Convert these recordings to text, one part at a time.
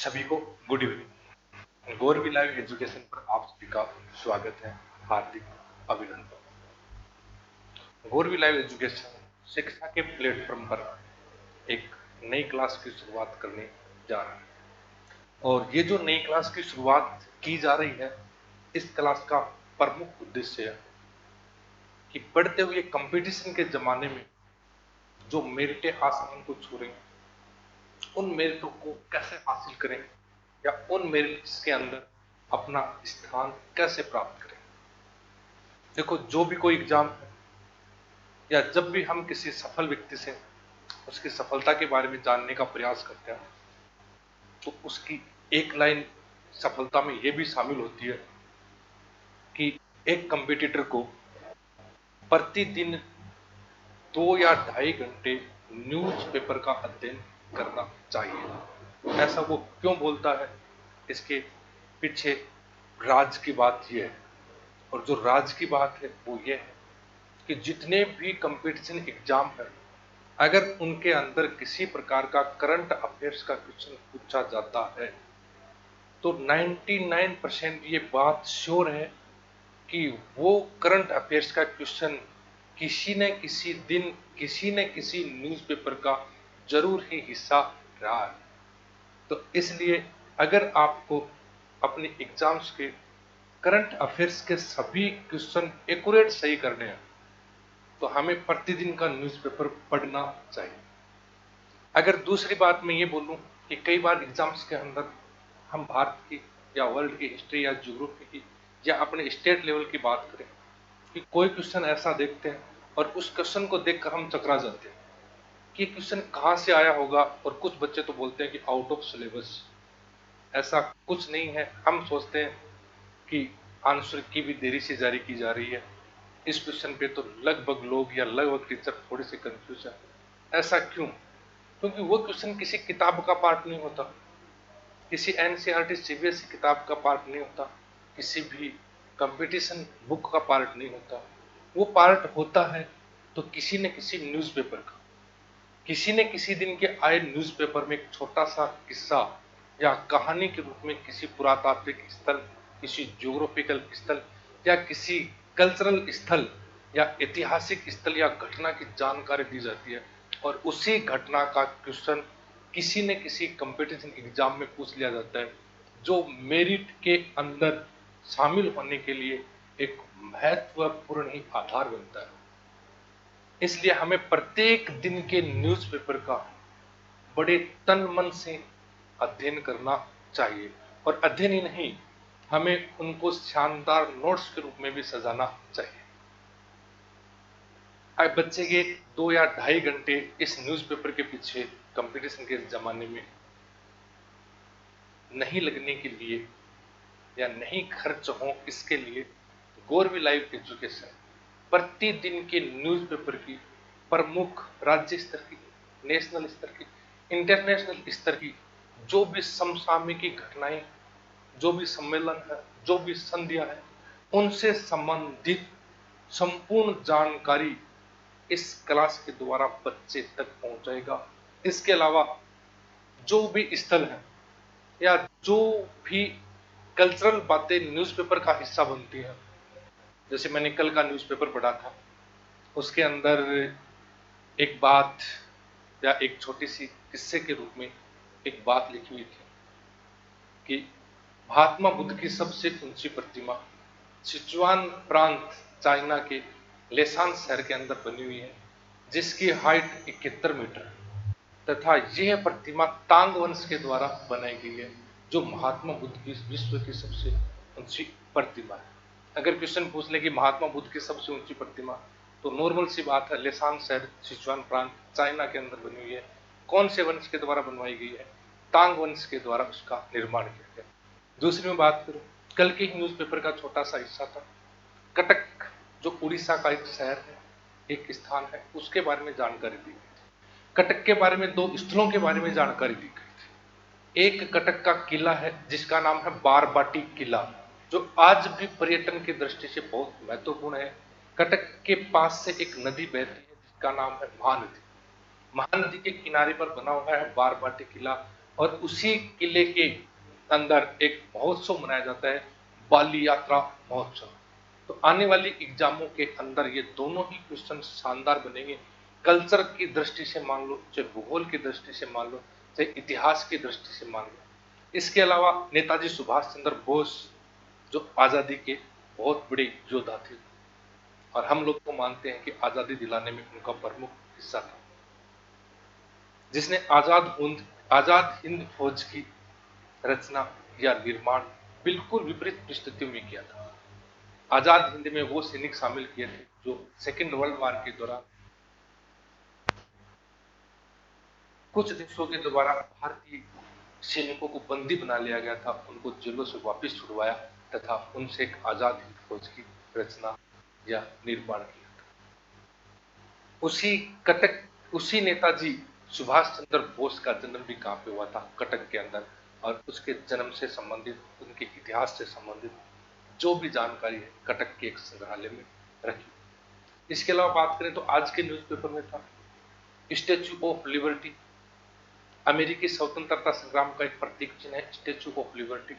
सभी को good evening. Gauravi live education पर आप सभी का स्वागत है, हार्दिक अभिनंदन। गौरवी लाइव एजुकेशन शिक्षा के प्लेटफॉर्म पर एक नई क्लास की शुरुआत करने जा रहा है और ये जो नई क्लास की शुरुआत की जा रही है, इस क्लास का प्रमुख उद्देश्य है कि बढ़ते हुए कंपटीशन के जमाने में जो मेरिटें आसमान को छू रही हैं, उन मेरिटों को कैसे हासिल करें या उन मेरिट्स के अंदर अपना स्थान कैसे प्राप्त करें। देखो, जो भी कोई एग्जाम है या जब भी हम किसी सफल व्यक्ति से उसकी सफलता के बारे में जानने का प्रयास करते हैं, तो उसकी एक लाइन सफलता में यह भी शामिल होती है कि एक कंपटीटर को प्रतिदिन 2 या 2.5 घंटे न्यूज़पेपर का अध्ययन करना चाहिए। ऐसा वो क्यों बोलता है, इसके पीछे राज की बात यह है, और जो राज की बात है वो ये है कि जितने भी कंपटीशन एग्जाम है, अगर उनके अंदर किसी प्रकार का करंट अफेयर्स का क्वेश्चन पूछा जाता है, तो 99% ये बात श्योर है कि वो करंट अफेयर्स का क्वेश्चन किसी न किसी दिन किसी न किसी न्यूज़पेपर का जरूर ही हिस्सा रहा है। तो इसलिए अगर आपको अपने एग्जाम्स के करंट अफेयर्स के सभी क्वेश्चन एक्यूरेट सही करने हैं, तो हमें प्रतिदिन का न्यूज़पेपर पढ़ना चाहिए। अगर दूसरी बात मैं ये बोलूं कि कई बार एग्जाम्स के अंदर हम भारत की या वर्ल्ड की हिस्ट्री या ज्योग्राफी की या अपने स्टेट लेवल की बात करें कि कोई क्वेश्चन ऐसा देखते हैं और उस क्वेश्चन को देखकर हम चकरा जाते हैं कि क्वेश्चन कहाँ से आया होगा, और कुछ बच्चे तो बोलते हैं कि आउट ऑफ सिलेबस। ऐसा कुछ नहीं है। हम सोचते हैं कि आंसर की भी देरी से जारी की जा रही है। इस क्वेश्चन पे तो लगभग लोग या लगभग टीचर थोड़े से कंफ्यूज है। ऐसा क्यों? क्योंकि वो क्वेश्चन किसी किताब का पार्ट नहीं होता, किसी एनसीईआरटी सीबीएसई किताब का पार्ट नहीं होता, किसी भी कंपटीशन बुक का पार्ट नहीं होता। वो पार्ट होता है तो किसी न किसी न्यूज़पेपर का, किसी न किसी दिन के आए न्यूज़पेपर में एक छोटा सा किस्सा या कहानी के रूप में किसी पुरातात्विक स्थल, किसी ज्योग्राफिकल स्थल या किसी कल्चरल स्थल या ऐतिहासिक स्थल या घटना की जानकारी दी जाती है, और उसी घटना का क्वेश्चन किसी न किसी कंपटीशन एग्जाम में पूछ लिया जाता है, जो मेरिट के अंदर शामिल होने के लिए एक महत्वपूर्ण ही आधार बनता है। इसलिए हमें प्रत्येक दिन के न्यूज़पेपर का बड़े तन मन से अध्ययन करना चाहिए, और अध्ययन ही नहीं, हमें उनको शानदार नोट्स के रूप में भी सजाना चाहिए। अब बच्चे के 2 या 2.5 घंटे इस न्यूज़पेपर के पीछे कंपटीशन के जमाने में नहीं लगने के लिए या नहीं खर्च हो, इसके लिए गौरवी लाइव एजुकेशन प्रतिदिन के न्यूज़पेपर की प्रमुख राज्य स्तर की, नेशनल स्तर की, इंटरनेशनल स्तर की जो भी समसामयिक घटनाएं, जो भी सम्मेलन है, जो भी संधियां है, उनसे संबंधित संपूर्ण जानकारी इस क्लास के द्वारा बच्चे तक पहुंचाएगा। इसके अलावा जो भी स्थल है या जो भी कल्चरल बातें न्यूज़पेपर का हिस्सा बनती हैं, जैसे मैंने कल का न्यूज़पेपर पढ़ा था, उसके अंदर एक बात या एक छोटी सी किस्से के रूप में एक बात लिखी हुई थी कि महात्मा बुद्ध की सबसे ऊंची प्रतिमा सिचुआन प्रांत चाइना के लेसान शहर के अंदर बनी हुई है, जिसकी हाइट 71 मीटर है, तथा यह प्रतिमा तांग वंश के द्वारा बनाई गई है, जो महात्मा बुद्ध की विश्व की सबसे ऊंची प्रतिमा है। अगर क्वेश्चन पूछ ले कि महात्मा बुद्ध की सबसे ऊंची प्रतिमा, तो नॉर्मल सी बात है, लेसान शहर सिचुआन प्रांत चाइना के अंदर बनी हुई है। कौन से वंश के द्वारा बनवाई गई है? तांग वंश के द्वारा उसका निर्माण किया गया। दूसरी में बात करूं, कल के न्यूज़पेपर का छोटा सा हिस्सा था, कटक जो उड़ीसा का एक शहर है, एक स्थान है, उसके बारे में जानकारी दी गई थी। कटक के बारे में 2 स्थलों के बारे में जानकारी दी गई थी। एक कटक का किला है जिसका नाम है बारबाटी किला, जो आज भी पर्यटन की दृष्टि से बहुत महत्वपूर्ण है। कटक के पास से एक नदी बहती है जिसका नाम है महानदी। महानदी के किनारे पर बना हुआ है बारबाटी किला, और उसी किले के अंदर एक महोत्सव मनाया जाता है, बाली यात्रा महोत्सव। तो आने वाली एग्जामों के अंदर ये दोनों ही क्वेश्चन शानदार बनेंगे। कल्चर की दृष्टि से मान लो, चाहे भूगोल की दृष्टि से मान लो, चाहे इतिहास की दृष्टि से मान लो। इसके अलावा नेताजी सुभाष चंद्र बोस जो आजादी के बहुत बड़े योद्धा थे, और हम लोग को मानते हैं कि आजादी दिलाने में उनका प्रमुख हिस्सा था, जिसने आजाद हिंद फौज की रचना या निर्माण बिल्कुल विपरीत परिस्थितियों में किया था। आजाद हिंद में वो सैनिक शामिल किए थे जो सेकेंड वर्ल्ड वॉर के दौरान कुछ देशों के द्वारा भारतीय सैनिकों को बंदी बना लिया गया था, उनको जेलों से वापस छुड़वाया तथा उनसे एक आजाद हिंद फौज की रचना या निर्माण किया था। उसी नेताजी सुभाष चंद्र बोस का जन्म भी कहां पे हुआ था? कटक के अंदर। और उसके जन्म से संबंधित, उनके इतिहास से संबंधित जो भी जानकारी है कटक के एक संग्रहालय में रखी। इसके अलावा बात करें तो आज के न्यूज़पेपर में था स्टैच्यू ऑफ लिबर्टी, अमेरिकी स्वतंत्रता संग्राम का एक प्रतीक चिन्ह है स्टैच्यू ऑफ लिबर्टी,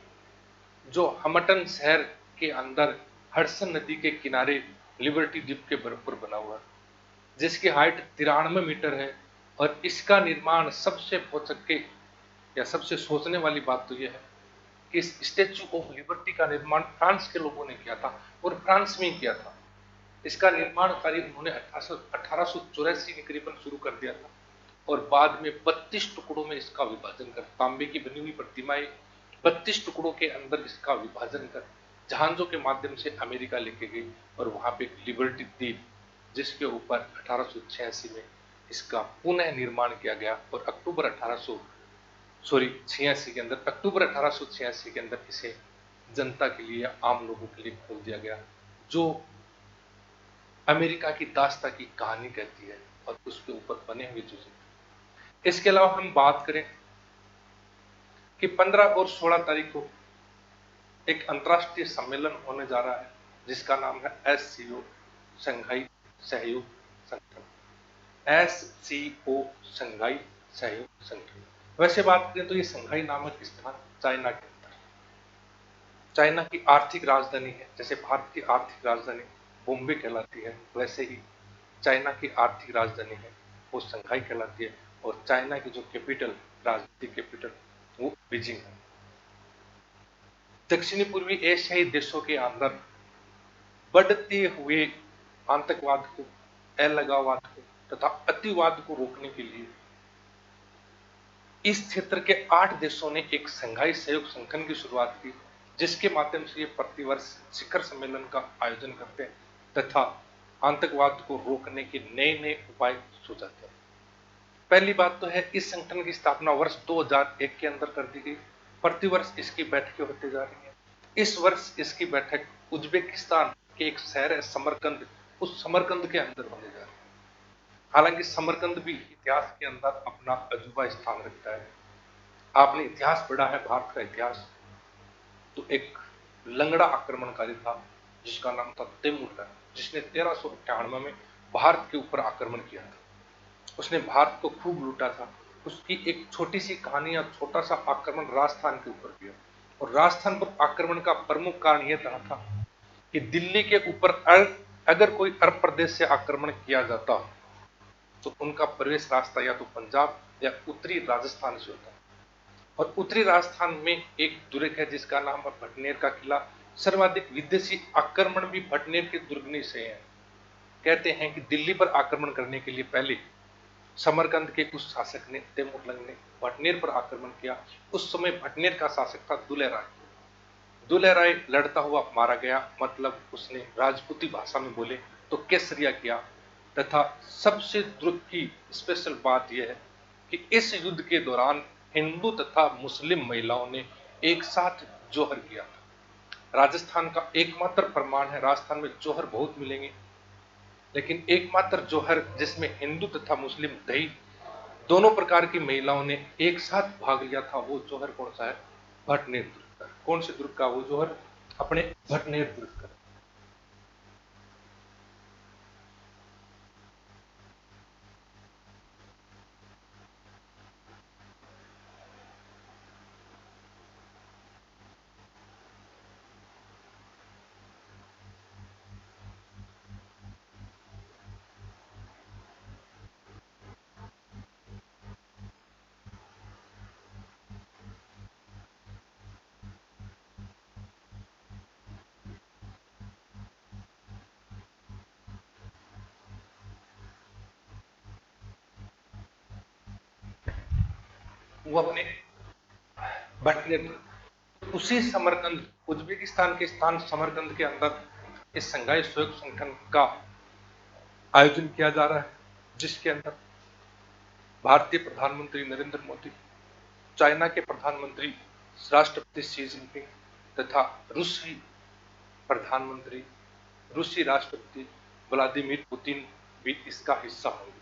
जो हम्पटन शहर के अंदर हडसन नदी के किनारे लिबर्टी द्वीप के बराबर बना हुआ है, जिसकी हाइट 93 मीटर है। और इसका निर्माण सबसे भौचक्के या सबसे सोचने वाली बात तो यह है कि इस स्टैच्यू ऑफ लिबर्टी का निर्माण फ्रांस के लोगों ने किया था, और फ्रांस में ही किया था। इसका निर्माण कार्य उन्होंने 1884 में करीबन शुरू कर दिया था, और बाद में 32 टुकड़ों में इसका विभाजन कर, तांबे की बनी हुई प्रतिमाएं 32 टुकड़ों के अंदर इसका विभाजन कर जहाजों के माध्यम से अमेरिका लेके गई, और वहां पे लिबर्टी द्वीप जिसके ऊपर 1886 में इसका पुनः निर्माण किया गया, और अक्टूबर 1886 के अंदर इसे जनता के लिए, आम लोगों के लिए खोल दिया गया, जो अमेरिका की दास्ता की कहानी कहती है, और उसके ऊपर बने हुए जो। इसके अलावा हम बात करें कि 15 और 16 तारीख को एक अंतरराष्ट्रीय सम्मेलन होने जा रहा है जिसका नाम है SCO, शंघाई सहयोग संगठन। SCO, शंघाई सहयोग संगठन। वैसे बात करें तो ये शंघाई नामक स्थान चाइना के अंदर, चाइना की आर्थिक राजधानी है। जैसे भारत की आर्थिक राजधानी बॉम्बे कहलाती है, वैसे ही चाइना की आर्थिक राजधानी है वो शंघाई कहलाती है, और चाइना की जो कैपिटल, राजनीतिक कैपिटल, वो बीजिंग है। दक्षिणी पूर्वी एशियाई देशों के अंदर बढ़ते हुए आतंकवाद को, अलगाववाद को तथा अतिवाद को रोकने के लिए इस क्षेत्र के 8 देशों ने एक शंघाई सहयोग संगठन की शुरुआत की, जिसके माध्यम से ये प्रतिवर्ष शिखर सम्मेलन का आयोजन करते हैं तथा आतंकवाद को रोकने के नए नए उपाय सुझाते हैं। पहली बात तो है इस संगठन की स्थापना वर्ष 2001 के अंदर कर दी गई। प्रतिवर्ष इसकी बैठकें होती जा रही हैं। इस वर्ष इसकी बैठक उज्बेकिस्तान के एक शहर है समरकंद, उस समरकंद के अंदर होने जा रही है। हालांकि समरकंद भी इतिहास के अंदर अपना अजूबा स्थान रखता है। आपने इतिहास पढ़ा है, भारत का इतिहास, तो एक लंगड़ा आक्रमणकारी था जिसका नाम था तैमूर, जिसने 1398 में भारत के ऊपर आक्रमण किया था। उसने भारत को खूब लूटा था। उसकी एक छोटी सी कहानी या छोटा सा आक्रमण राजस्थान के ऊपर किया, और राजस्थान पर आक्रमण का प्रमुख कारण यह था कि दिल्ली के ऊपर अगर कोई अरब प्रदेश से आक्रमण किया जाता तो उनका प्रवेश रास्ता या तो पंजाब या उत्तरी राजस्थान से होता। और उत्तरी राजस्थान में एक दुर्ग है जिसका नाम है भटनेर का किला। सर्वाधिक विदेशी आक्रमण भी भटनेर के दुर्ग से है। कहते हैं कि दिल्ली पर आक्रमण करने के लिए पहले समरकंद के उस शासक ने, तैमूरलंग ने भटनेर पर आक्रमण किया। उस समय भटनेर का शासक था दुले राय। दुले राय लड़ता हुआ मारा गया, मतलब उसने राजपूती भाषा में बोले तो केसरिया किया। तथा सबसे दुख की स्पेशल बात यह है कि इस युद्ध के दौरान हिंदू तथा मुस्लिम महिलाओं ने एक साथ जोहर किया था। राजस्थान का एकमात्र प्रमाण है, राजस्थान में जोहर बहुत मिलेंगे, लेकिन एकमात्र जोहर जिसमें हिंदू तथा मुस्लिम दही दोनों प्रकार की महिलाओं ने एक साथ भाग लिया था, वो जोहर कौन सा है? भटनेर दुर्ग का। कौन से दुर्ग का वो जोहर? अपने भटनेर दुर्ग का। वो अपने बैठने थे। उसी समरकंद, उज्बेकिस्तान के स्थान समरकंद के अंदर इस संघाई सहयोग संगठन का आयोजन किया जा रहा है, जिसके अंदर भारतीय प्रधानमंत्री नरेंद्र मोदी, चाइना के प्रधानमंत्री राष्ट्रपति शी जिनपिंग तथा रूसी प्रधानमंत्री, रूसी राष्ट्रपति व्लादिमीर पुतिन भी इसका हिस्सा होंगे।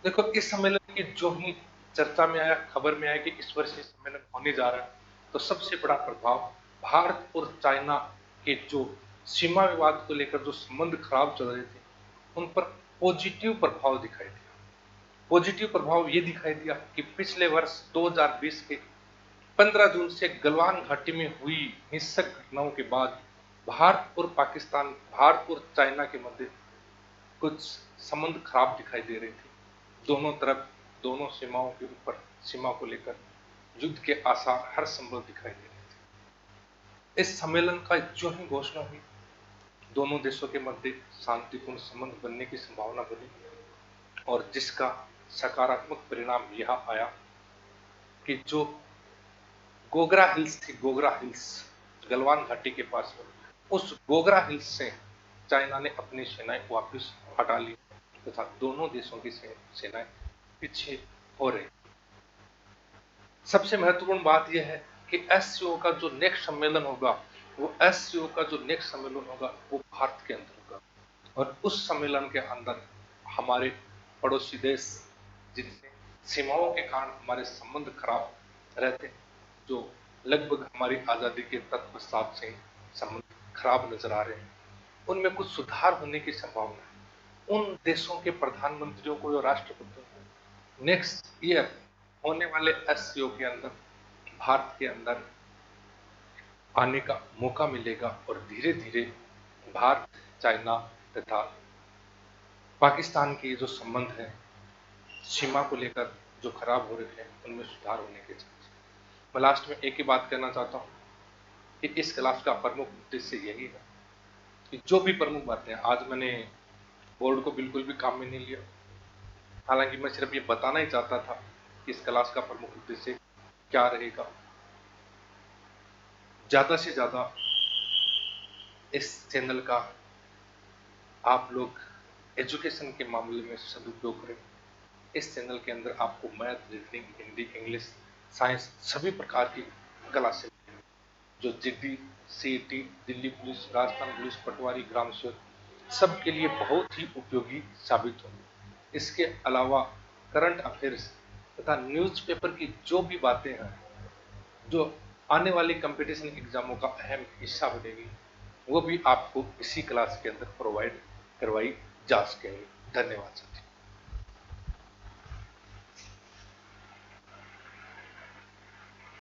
देखो, इस सम्मेलन की जो ही चर्चा में आया, खबर में आया कि इस वर्ष ये सम्मेलन होने जा रहा है, तो सबसे बड़ा प्रभाव भारत और चाइना के जो सीमा विवाद को लेकर जो संबंध खराब चल रहे थे, उन पर पॉजिटिव प्रभाव दिखाई दिया। पॉजिटिव प्रभाव ये दिखाई दिया कि पिछले वर्ष 2020 के 15 जून से गलवान घाटी में हुई हिंसक घटनाओं के बाद भारत और पाकिस्तान, भारत और चाइना के मध्य कुछ संबंध खराब दिखाई दे रहे थे। दोनों तरफ, दोनों सीमाओं के ऊपर, सीमा को लेकर युद्ध के आसार हर संभव दिखाई दे रहे थे। इस सम्मेलन का जो ही घोषणा हुई, दोनों देशों के मध्य शांतिपूर्ण संबंध बनने की संभावना बनी, और जिसका सकारात्मक परिणाम यह आया कि जो गोगरा हिल्स थी, गोगरा हिल्स गलवान घाटी के पास में, उस गोगरा हिल्स से चाइना ने अपनी सेनाएं वापस हटा ली तथा दोनों देशों की सेनाएं पीछे हो रही। सबसे महत्वपूर्ण बात यह है कि एससीओ का जो नेक्स्ट सम्मेलन होगा, वो एससीओ का जो नेक्स्ट सम्मेलन होगा वो भारत के अंदर होगा, और उस सम्मेलन के अंदर हमारे पड़ोसी देश, जिनसे सीमाओं के कारण हमारे संबंध खराब रहते हैं, जो लगभग हमारी आजादी के तत्पश्चात से संबंध खराब नजर आ रहे हैं, उनमें कुछ सुधार होने की संभावना है। उन देशों के प्रधानमंत्रियों को या राष्ट्रपतियों को नेक्स्ट ईयर होने वाले एससीओ के अंदर, भारत के अंदर आने का मौका मिलेगा, और धीरे धीरे भारत, चाइना तथा पाकिस्तान के जो संबंध है सीमा को लेकर जो खराब हो रहे हैं, उनमें सुधार होने के चांस। मैं लास्ट में एक ही बात कहना चाहता हूँ कि इस क्लास का प्रमुख उद्देश्य यही है कि जो भी प्रमुख बातें, आज मैंने बोर्ड को बिल्कुल भी काम में नहीं लिया, हालांकि मैं सिर्फ ये बताना ही चाहता था कि इस क्लास का प्रमुख उद्देश्य क्या रहेगा। ज्यादा से ज्यादा इस चैनल का आप लोग एजुकेशन के मामले में सदुपयोग करें। इस चैनल के अंदर आपको math, reasoning, Hindi, English, science सभी प्रकार की क्लासें, जो GD, CET, Delhi police, Rajasthan police, patwari, Gram Sevak, सबके लिए बहुत ही उपयोगी साबित होंगे। इसके अलावा करंट अफेयर्स तथा न्यूज़पेपर की जो भी बातें हैं, जो आने वाली कंपटीशन एग्जामों का अहम हिस्सा बनेगी, वो भी आपको इसी क्लास के अंदर प्रोवाइड करवाई जा सकेंगी। धन्यवाद साथियों।